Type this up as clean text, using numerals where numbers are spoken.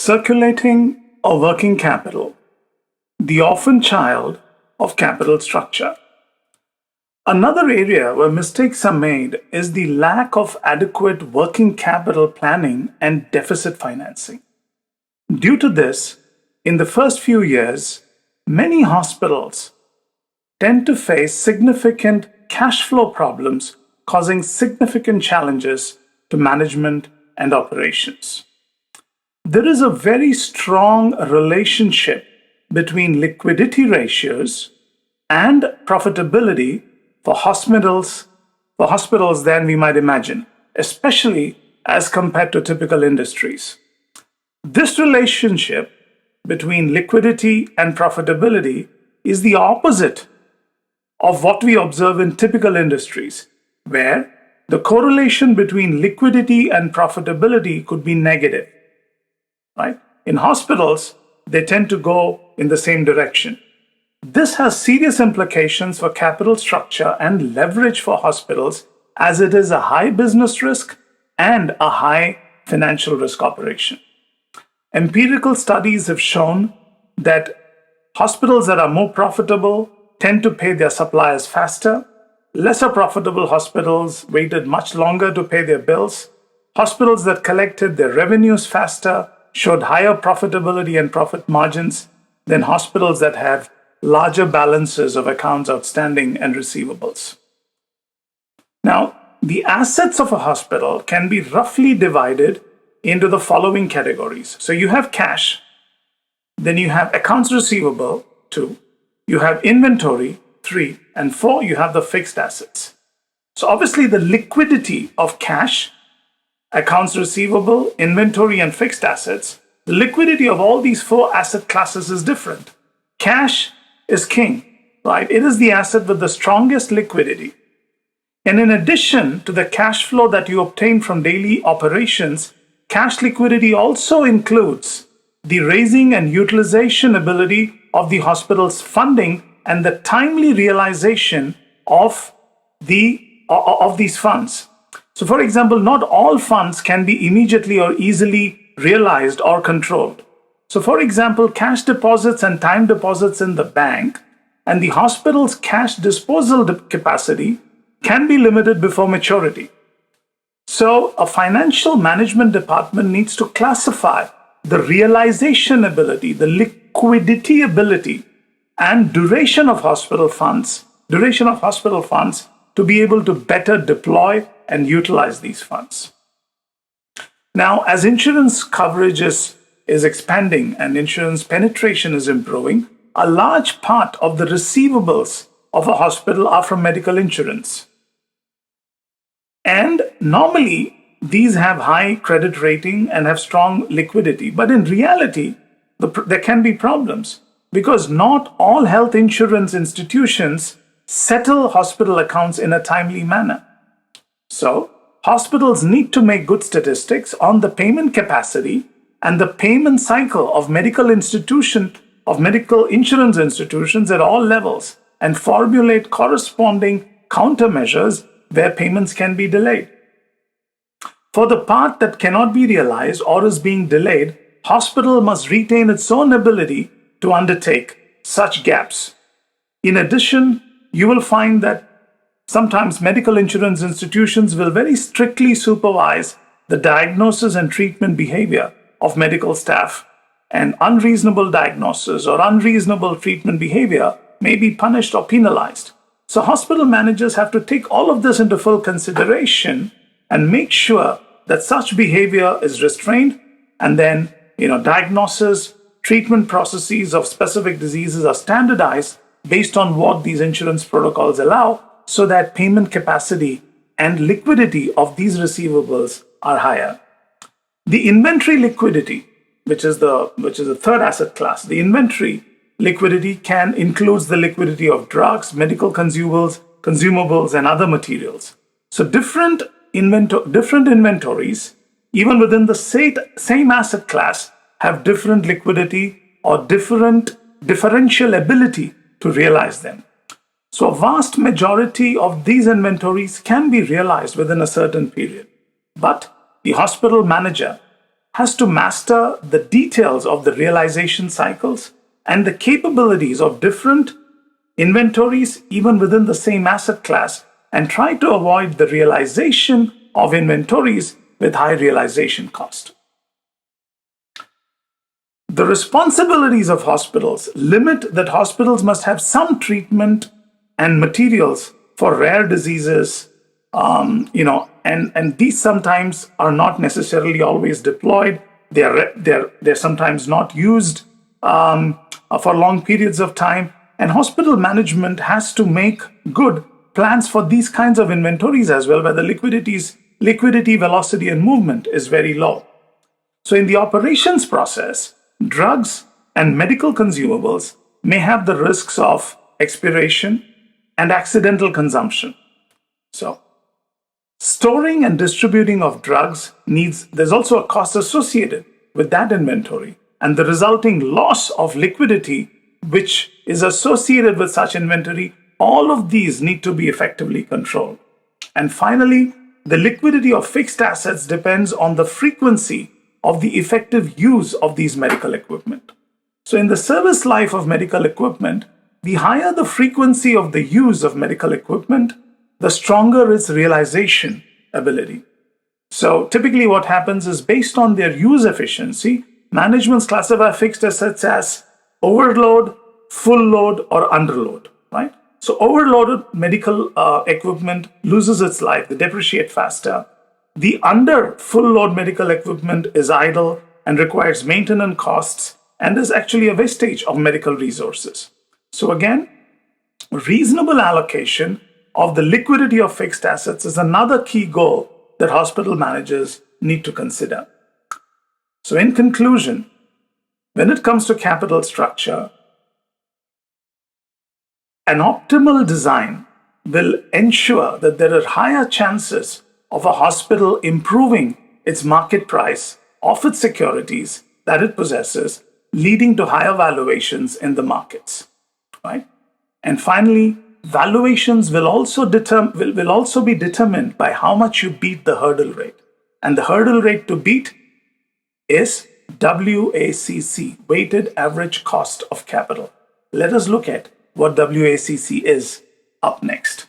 Circulating or working capital, the orphan child of capital structure. Another area where mistakes are made is the lack of adequate working capital planning and deficit financing. Due to this, in the first few years, many hospitals tend to face significant cash flow problems, causing significant challenges to management and operations. There is a very strong relationship between liquidity ratios and profitability for hospitals than we might imagine, especially as compared to typical industries. This relationship between liquidity and profitability is the opposite of what we observe in typical industries, where the correlation between liquidity and profitability could be negative. Right? In hospitals, they tend to go in the same direction. This has serious implications for capital structure and leverage for hospitals, as it is a high business risk and a high financial risk operation. Empirical studies have shown that hospitals that are more profitable tend to pay their suppliers faster. Lesser profitable hospitals waited much longer to pay their bills. Hospitals that collected their revenues faster showed higher profitability and profit margins than hospitals that have larger balances of accounts outstanding and receivables. Now, the assets of a hospital can be roughly divided into the following categories. So you have cash, then you have accounts receivable, 2, you have inventory, 3, and 4, you have the fixed assets. So obviously the liquidity of cash, accounts receivable, inventory, and fixed assets, the liquidity of all these 4 asset classes is different. Cash is king, right? It is the asset with the strongest liquidity. And in addition to the cash flow that you obtain from daily operations, cash liquidity also includes the raising and utilization ability of the hospital's funding and the timely realization of these funds. So, for example, not all funds can be immediately or easily realized or controlled. So, for example, cash deposits and time deposits in the bank and the hospital's cash disposal capacity can be limited before maturity. So, a financial management department needs to classify the realization ability, the liquidity ability, and duration of hospital funds to be able to better deploy and utilize these funds. Now, as insurance coverage is expanding and insurance penetration is improving, a large part of the receivables of a hospital are from medical insurance. And normally, these have high credit rating and have strong liquidity. But in reality, there can be problems because not all health insurance institutions settle hospital accounts in a timely manner. So, hospitals need to make good statistics on the payment capacity and the payment cycle of medical insurance institutions at all levels and formulate corresponding countermeasures where payments can be delayed. For the part that cannot be realized or is being delayed, hospital must retain its own ability to undertake such gaps. In addition, you will find that sometimes medical insurance institutions will very strictly supervise the diagnosis and treatment behavior of medical staff, and unreasonable diagnosis or unreasonable treatment behavior may be punished or penalized. So hospital managers have to take all of this into full consideration and make sure that such behavior is restrained, and then diagnosis, treatment processes of specific diseases are standardized based on what these insurance protocols allow, so that payment capacity and liquidity of these receivables are higher. The inventory liquidity, which is the third asset class, the inventory liquidity includes the liquidity of drugs, medical consumables, and other materials. So different inventories, even within the same asset class, have different liquidity or differential ability to realize them. So a vast majority of these inventories can be realized within a certain period. But the hospital manager has to master the details of the realization cycles and the capabilities of different inventories, even within the same asset class, and try to avoid the realization of inventories with high realization cost. The responsibilities of hospitals limit that hospitals must have some treatment and materials for rare diseases, and these sometimes are not necessarily always deployed. They're sometimes not used for long periods of time, and hospital management has to make good plans for these kinds of inventories as well, where the liquidity, velocity, and movement is very low. So, in the operations process, drugs and medical consumables may have the risks of expiration and accidental consumption. So, storing and distributing of drugs there's also a cost associated with that inventory, and the resulting loss of liquidity, which is associated with such inventory. All of these need to be effectively controlled. And finally, the liquidity of fixed assets depends on the frequency of the effective use of these medical equipment. So, in the service life of medical equipment, the higher the frequency of the use of medical equipment, the stronger its realization ability. So, typically, what happens is based on their use efficiency, managements classify fixed assets as overload, full load, or underload, right? So, overloaded medical equipment loses its life, they depreciate faster. The under full load medical equipment is idle and requires maintenance costs and is actually a wastage of medical resources. So, again, reasonable allocation of the liquidity of fixed assets is another key goal that hospital managers need to consider. So, in conclusion, when it comes to capital structure, an optimal design will ensure that there are higher chances of a hospital improving its market price of its securities that it possesses, leading to higher valuations in the markets, right? And finally, valuations will also be determined by how much you beat the hurdle rate. And the hurdle rate to beat is WACC, weighted average cost of capital. Let us look at what WACC is up next.